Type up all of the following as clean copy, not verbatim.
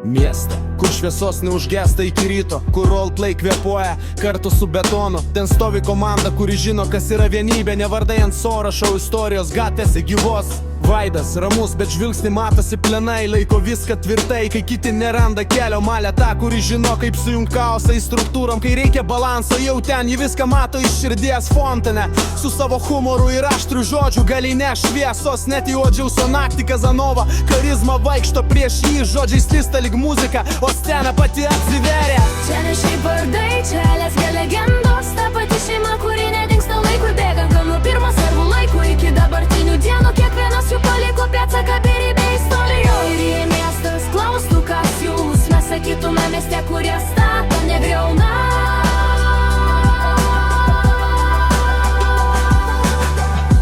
Mieste, kur šviesos neužgesta iki ryto, kur roleplay kvėpuoja kartu su betonu. Ten stovi komanda, kuri žino, kas yra vienybė, ne vardai ant sąrašo istorijos gatvėse gyvos. Vaidas ramus, bet žvilgsnį matosi plenai, laiko viską tvirtai, kai kiti neranda kelio. Malė ta, kuri žino, kaip sujungt chaosą į struktūrom, kai reikia balanso, jau ten ji viską mato iš širdies fontane. Su savo humoru ir aštrių žodžių gali neš šviesos, net į Odžiauso naktį Kazanova. Karizma vaikšto prieš jį, žodžiai slista lyg muzika, o scena pati atsiveria. Čia ne šiaip vardai, čia lesgia legendos, ta pati šeima, kuri nedingsta laikui bėgant, nuo pirmo svarbų laikų iki dabartinių dienų. Kiekvienas jų paliko pėdsaką beribę istorijų. Ir jei miestas klaustų, kas jūs, mes sakytume mieste, kurie stato, negriauna.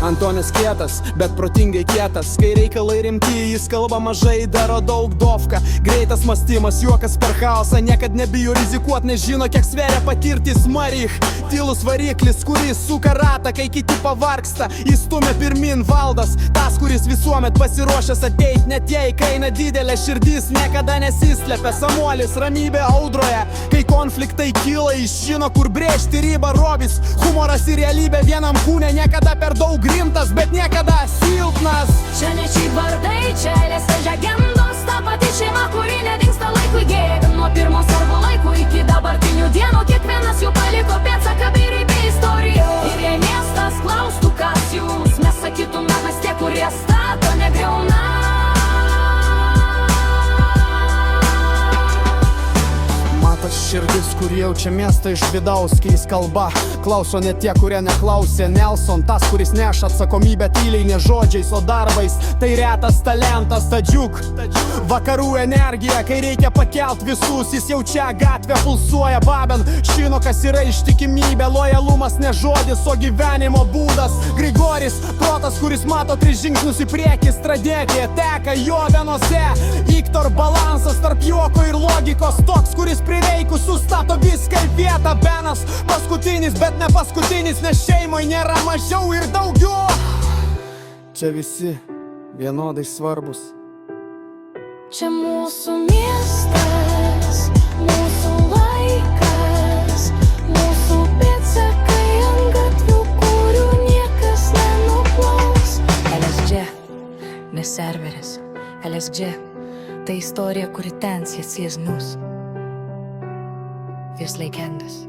Antonis kietas, bet protingai kietas, kai reikalai rimti, jis kalba mažai, daro daug dovka. Greitas mąstymas, juokas per chaosą, niekad nebijo rizikuot, nežino, kiek sveria patirtis Marich. Tylus variklis, kuris suka ratą, kai kiti pavargsta, jis stumia pirmin Valdas, tas, kuris visuomet pasiruošęs ateit, net jei kaina didelė širdis, niekada nesislepia. Samuolis ramybė audroje, kai konfliktai kyla, jis žino, kur brėžti ribą. Robis, humoras ir realybė vienam kūne, niekada per daug rimtas, bet niekada silpnas. Čia ne šiaip vardai, čia lesgia legendos, ta pati šeima, kuri nedingsta laikui bėgant, nuo pirmo svarbų laikų iki dabartinių dienų. Kiekvienas jų paliko pėdsaką beribę istorijų. Ir jei miestas klaustų, kas jūs, mes sakytume mes tie, kurie stato, negriauna. Matas širdis, kur jaučia miestą iš vidaus, kai jis kalba. Klauso ne tie, kurie neklausė. Nelson, tas, kuris neša atsakomybę tyliai, ne žodžiais, o darbais. Tai retas talentas, Tadžiuk. Vakarų energija, kai reikia pakelt visus, jis jaučia gatvę, pulsuoja Baben. Žino, kas yra ištikimybė, lojalumas ne žodis, o gyvenimo būdas. Grigoris, protas, kuris mato 3 žingsnius į priekį, strategija teka jo vienose. Iktor, balansas tarp juoko ir logikos, toks, kuris prireikus sustato viską į vietą. Benas, paskutinis, bet ne paskutinis, nes šeimai nėra mažiau ir daugiau. Čia visi vienodai svarbus. Čia mūsų miestas, mūsų laikas, mūsų pėdsakai ant gatvių, kurių niekas nenuplaus. LSG, ne serveris. LSG, tai istorija, kuri ten sies mus. Vis legendas.